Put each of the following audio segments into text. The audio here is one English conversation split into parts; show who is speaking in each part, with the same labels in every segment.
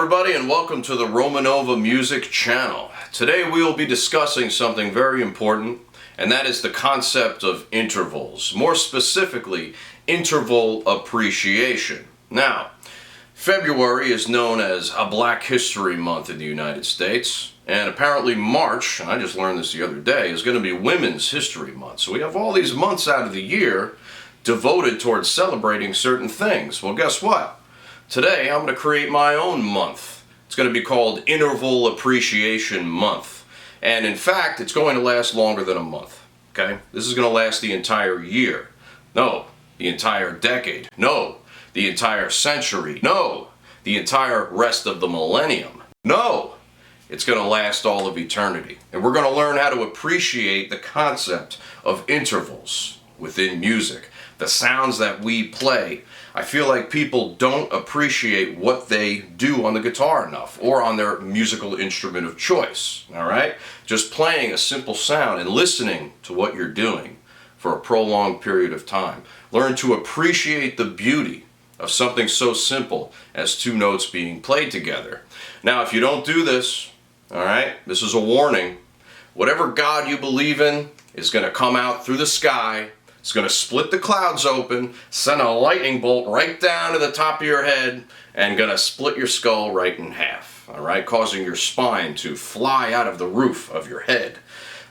Speaker 1: everybody, and welcome to the RomanOva music channel. Today we will be discussing something very important, and that is the concept of intervals. More specifically, interval appreciation. Now, February is known as a Black History Month in the United States, and apparently March, and I just learned this the other day, is going to be Women's History Month. So we have all these months out of the year devoted towards celebrating certain things. Well, guess what? Today I'm going to create my own month. It's going to be called Interval Appreciation Month. And in fact, it's going to last longer than a month. Okay? This is going to last the entire year. No, the entire decade. No, the entire century. No, the entire rest of the millennium. No, it's going to last all of eternity. And we're going to learn how to appreciate the concept of intervals within music. The sounds that we play. I feel like people don't appreciate what they do on the guitar enough, or on their musical instrument of choice, all right? Just playing a simple sound and listening to what you're doing for a prolonged period of time. Learn to appreciate the beauty of something so simple as two notes being played together. Now, if you don't do this, all right, this is a warning. Whatever God you believe in is going to come out through the sky. It's going to split the clouds open, send a lightning bolt right down to the top of your head, and going to split your skull right in half, all right, causing your spine to fly out of the roof of your head.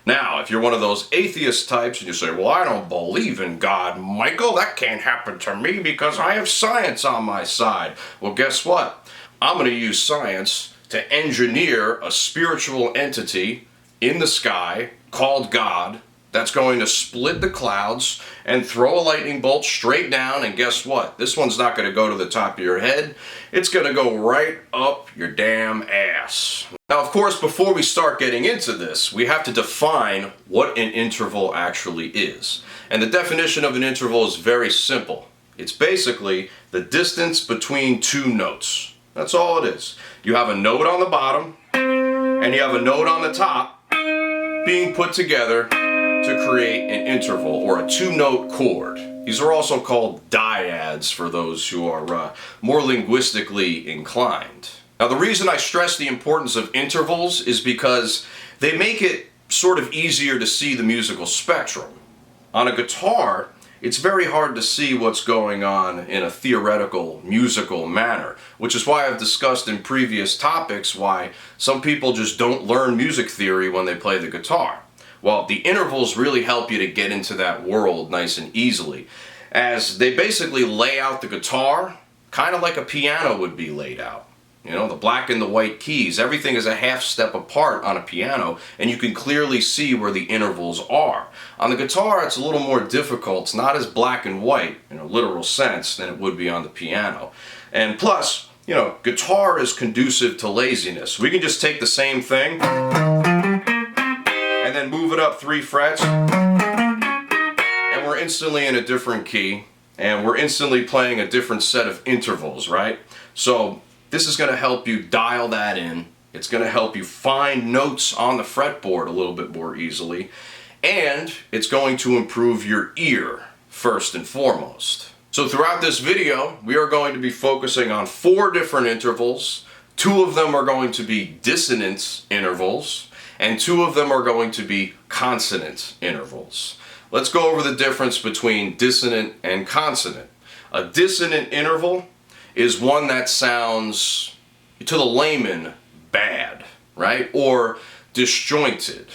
Speaker 1: Now, if you're one of those atheist types and you say, well, I don't believe in God, Michael, that can't happen to me because I have science on my side. Well, guess what? I'm going to use science to engineer a spiritual entity in the sky called God, that's going to split the clouds and throw a lightning bolt straight down, and guess what? This one's not going to go to the top of your head. It's going to go right up your damn ass. Now, of course, before we start getting into this, we have to define what an interval actually is. And the definition of an interval is very simple. It's basically the distance between two notes. That's all it is. You have a note on the bottom, and you have a note on the top being put together to create an interval, or a two-note chord. These are also called dyads for those who are more linguistically inclined. Now, the reason I stress the importance of intervals is because they make it sort of easier to see the musical spectrum. On a guitar, it's very hard to see what's going on in a theoretical, musical manner, which is why I've discussed in previous topics why some people just don't learn music theory when they play the guitar. Well, the intervals really help you to get into that world nice and easily, as they basically lay out the guitar kind of like a piano would be laid out. You know, the black and the white keys, everything is a half step apart on a piano, and you can clearly see where the intervals are. On the guitar, it's a little more difficult. It's not as black and white in a literal sense than it would be on the piano. And plus, you know, guitar is conducive to laziness. We can just take the same thing and then move it up 3 frets, and we're instantly in a different key, and we're instantly playing a different set of intervals, right? So this is going to help you dial that in. It's going to help you find notes on the fretboard a little bit more easily, and it's going to improve your ear first and foremost. So throughout this video, we are going to be focusing on 4 different intervals. 2 of them are going to be dissonant intervals, and 2 of them are going to be consonant intervals. Let's go over the difference between dissonant and consonant. A dissonant interval is one that sounds, to the layman, bad, right? Or disjointed,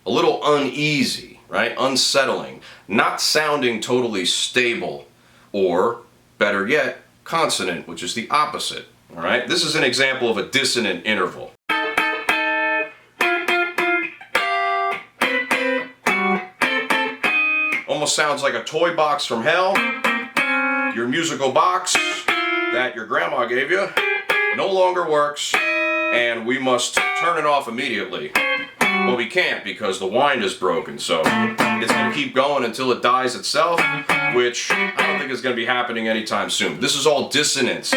Speaker 1: a little uneasy, right? Unsettling, not sounding totally stable, or, better yet, consonant, which is the opposite, all right? This is an example of a dissonant interval. Almost sounds like a toy box from hell. Your musical box that your grandma gave you no longer works, and we must turn it off immediately. But we can't because the wind is broken, so it's going to keep going until it dies itself, which I don't think is going to be happening anytime soon. This is all dissonance.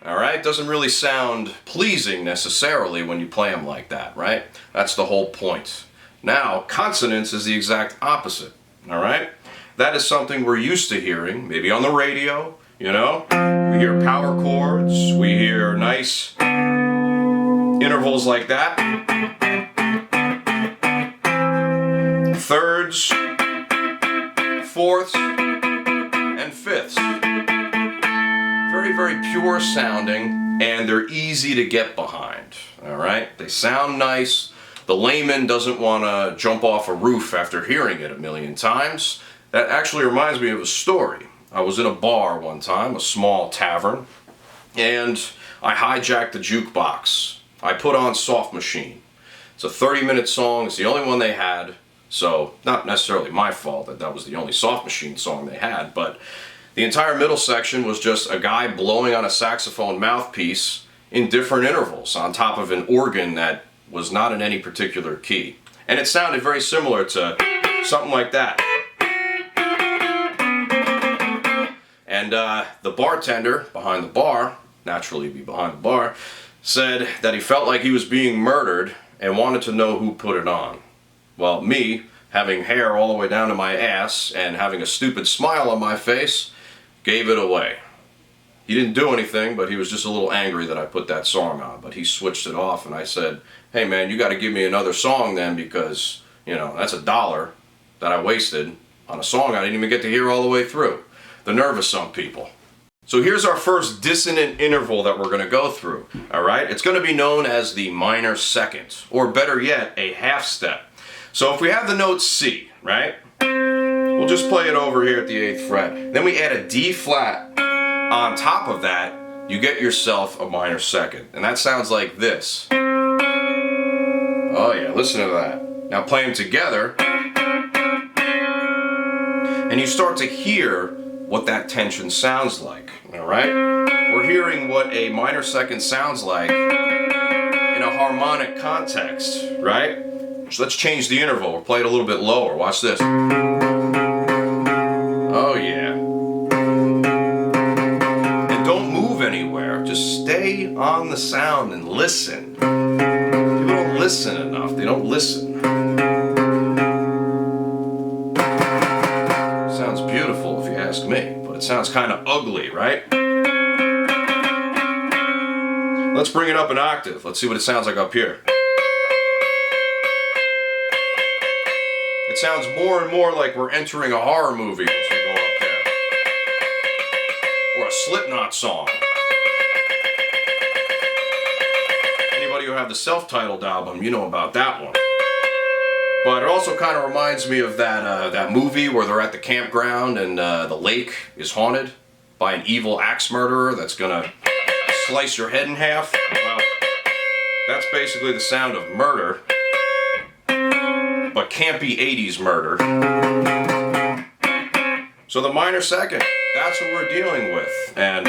Speaker 1: Alright, doesn't really sound pleasing necessarily when you play them like that, right? That's the whole point. Now, consonance is the exact opposite, alright? That is something we're used to hearing, maybe on the radio, you know? We hear power chords, we hear nice intervals like that. Thirds, fourths, and fifths. Very, very pure sounding, and they're easy to get behind, all right? They sound nice. The layman doesn't want to jump off a roof after hearing it a million times. That actually reminds me of a story. I was in a bar one time, a small tavern, and I hijacked the jukebox. I put on Soft Machine. It's a 30-minute song. It's the only one they had, so not necessarily my fault that that was the only Soft Machine song they had, but the entire middle section was just a guy blowing on a saxophone mouthpiece in different intervals on top of an organ that was not in any particular key. And it sounded very similar to something like that. And the bartender behind the bar, naturally be behind the bar, said that he felt like he was being murdered and wanted to know who put it on. Well, me, having hair all the way down to my ass and having a stupid smile on my face, gave it away. He didn't do anything, but he was just a little angry that I put that song on. But he switched it off, and I said, hey man, you got to give me another song then, because, you know, that's $1 that I wasted on a song I didn't even get to hear all the way through. The nerve of some people. So here's our first dissonant interval that we're going to go through, all right? It's going to be known as the minor second, or better yet, a half step. So if we have the note C, right? We'll just play it over here at the 8th fret. Then we add a D flat on top of that, you get yourself a minor second. And that sounds like this. Oh yeah, listen to that. Now play them together, and you start to hear what that tension sounds like, all right? We're hearing what a minor second sounds like in a harmonic context, right? So let's change the interval. We'll play it a little bit lower. Watch this. Oh yeah. And don't move anywhere. Just stay on the sound and listen. People don't listen enough. They don't listen. Sounds beautiful if you ask me, but it sounds kind of ugly, right? Let's bring it up an octave. Let's see what it sounds like up here. It sounds more and more like we're entering a horror movie once we go up there. Or a Slipknot song. Anybody who have the self-titled album, you know about that one. But it also kind of reminds me of that movie where they're at the campground and the lake is haunted by an evil axe murderer that's gonna slice your head in half. Well, that's basically the sound of murder, but campy 80s murder. So the minor second, that's what we're dealing with. And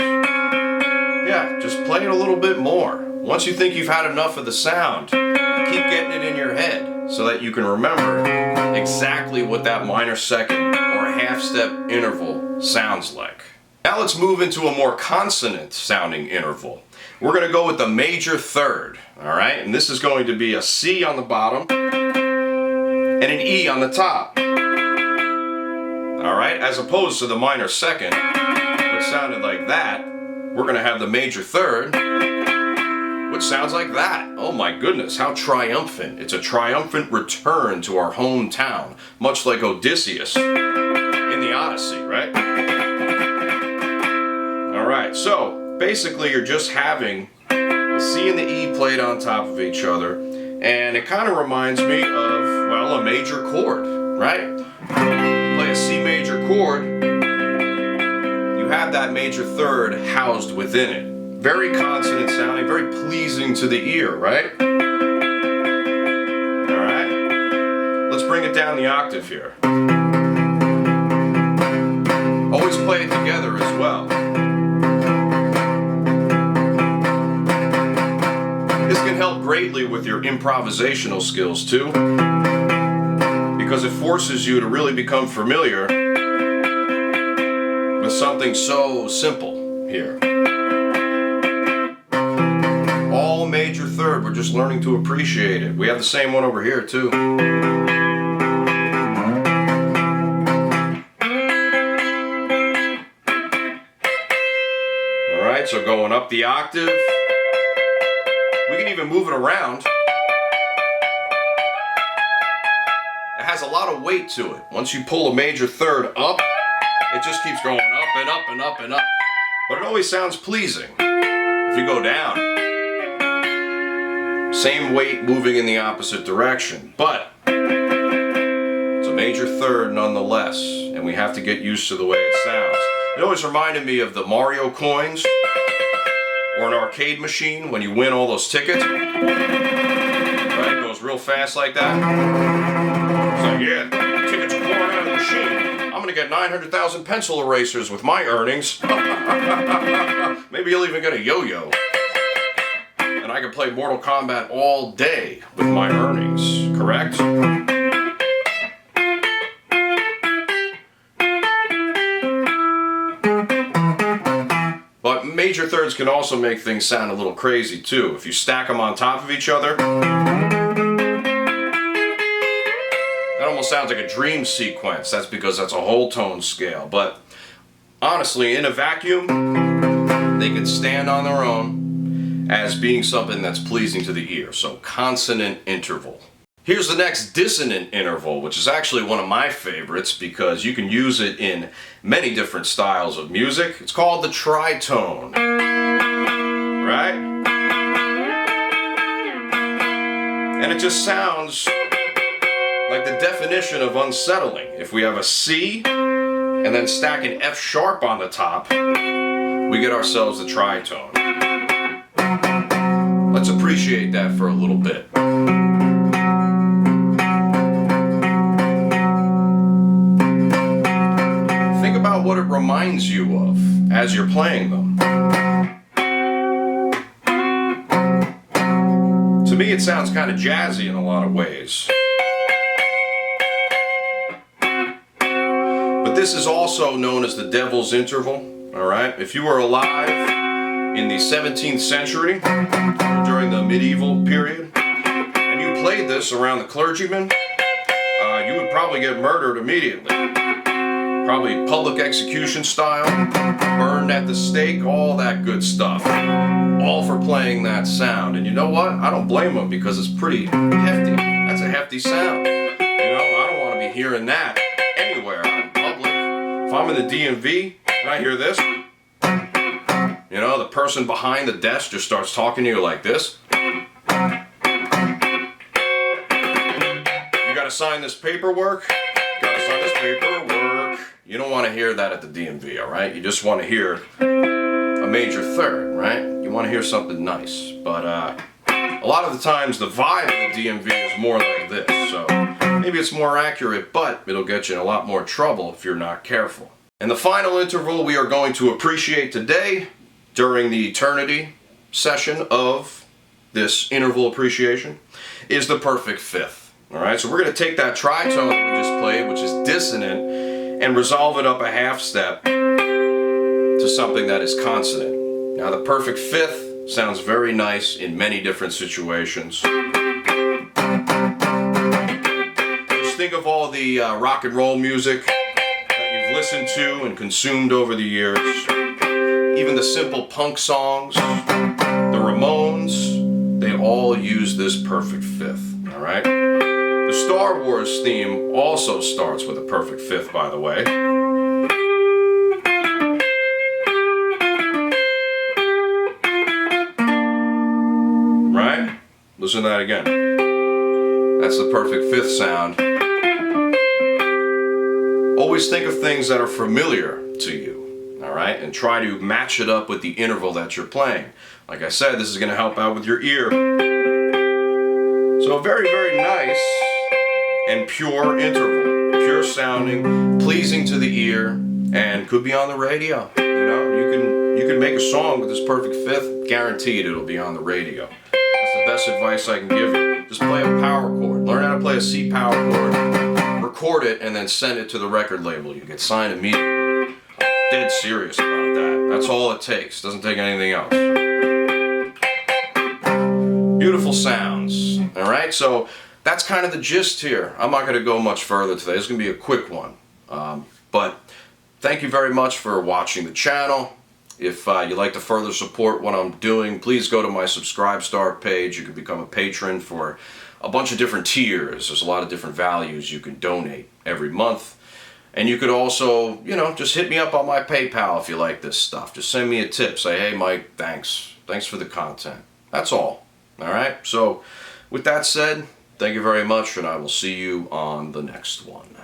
Speaker 1: yeah, just play it a little bit more. Once you think you've had enough of the sound, keep getting it in your head so that you can remember exactly what that minor second or half step interval sounds like. Now let's move into a more consonant sounding interval. We're going to go with the major third, all right? And this is going to be a C on the bottom and an E on the top. All right, as opposed to the minor second, which sounded like that, we're going to have the major third, which sounds like that. Oh my goodness, how triumphant. It's a triumphant return to our hometown, much like Odysseus in the Odyssey, right? All right, so basically you're just having the C and the E played on top of each other, and it kind of reminds me of, well, a major chord, right? Play a C major chord, you have that major third housed within it. Very consonant sounding, very pleasing to the ear, right? Alright, let's bring it down the octave here. Always play it together as well. This can help greatly with your improvisational skills too, because it forces you to really become familiar with something so simple here. All major third, we're just learning to appreciate it. We have the same one over here too. Alright, so going up the octave. We can even move it around. It has a lot of weight to it. Once you pull a major third up, it just keeps going up and up and up and up. But it always sounds pleasing. If you go down, same weight moving in the opposite direction. But it's a major third nonetheless, and we have to get used to the way it sounds. It always reminded me of the Mario coins or an arcade machine when you win all those tickets. Right? It goes real fast like that. It's like, yeah, tickets are pouring out of the machine. I'm going to get 900,000 pencil erasers with my earnings. Maybe you'll even get a yo-yo. And I can play Mortal Kombat all day with my earnings, correct? But major thirds can also make things sound a little crazy too. If you stack them on top of each other, that almost sounds like a dream sequence. That's because that's a whole tone scale. But honestly, in a vacuum, they can stand on their own as being something that's pleasing to the ear. So consonant interval. Here's the next dissonant interval, which is actually one of my favorites because you can use it in many different styles of music. It's called the tritone. Right? And it just sounds like the definition of unsettling. If we have a C and then stack an F sharp on the top, we get ourselves the tritone. Let's appreciate that for a little bit. Think about what it reminds you of as you're playing them. To me, it sounds kind of jazzy in a lot of ways. But this is also known as the devil's interval. Alright? If you were alive in the 17th century, during the medieval period, and you played this around the clergyman, you would probably get murdered immediately. Probably public execution style, burned at the stake, all that good stuff. All for playing that sound. And you know what? I don't blame them because it's pretty hefty. That's a hefty sound. You know, I don't want to be hearing that anywhere in public. If I'm in the DMV and I hear this, you know, the person behind the desk just starts talking to you like this. You gotta sign this paperwork. Gotta sign this paperwork. You don't want to hear that at the DMV, alright? You just want to hear a major third, right? You want to hear something nice. But a lot of the times the vibe of the DMV is more like this. So maybe it's more accurate, but it'll get you in a lot more trouble if you're not careful. And the final interval we are going to appreciate today during the eternity session of this interval appreciation is the perfect fifth. Alright, so we're going to take that tritone that we just played, which is dissonant, and resolve it up a half step to something that is consonant. Now the perfect fifth sounds very nice in many different situations. Just think of all the rock and roll music that you've listened to and consumed over the years. Even the simple punk songs, the Ramones, they all use this perfect fifth, alright? The Star Wars theme also starts with a perfect fifth, by the way. Right? Listen to that again. That's the perfect fifth sound. Always think of things that are familiar to you. Alright, and try to match it up with the interval that you're playing. Like I said, this is going to help out with your ear. So a very, very nice and pure interval. Pure sounding, pleasing to the ear, and could be on the radio. You know, you can make a song with this perfect fifth, guaranteed it'll be on the radio. That's the best advice I can give you. Just play a power chord. Learn how to play a C power chord. Record it and then send it to the record label. You get signed immediately. Dead serious about that. That's all it takes. Doesn't take anything else. Beautiful sounds. Alright, so that's kind of the gist here. I'm not going to go much further today. It's going to be a quick one. But thank you very much for watching the channel. If you'd like to further support what I'm doing, please go to my Subscribe Star page. You can become a patron for a bunch of different tiers. There's a lot of different values you can donate every month. And you could also, just hit me up on my PayPal if you like this stuff. Just send me a tip. Say, hey, Mike, thanks. Thanks for the content. That's all. All right? So, with that said, thank you very much, and I will see you on the next one.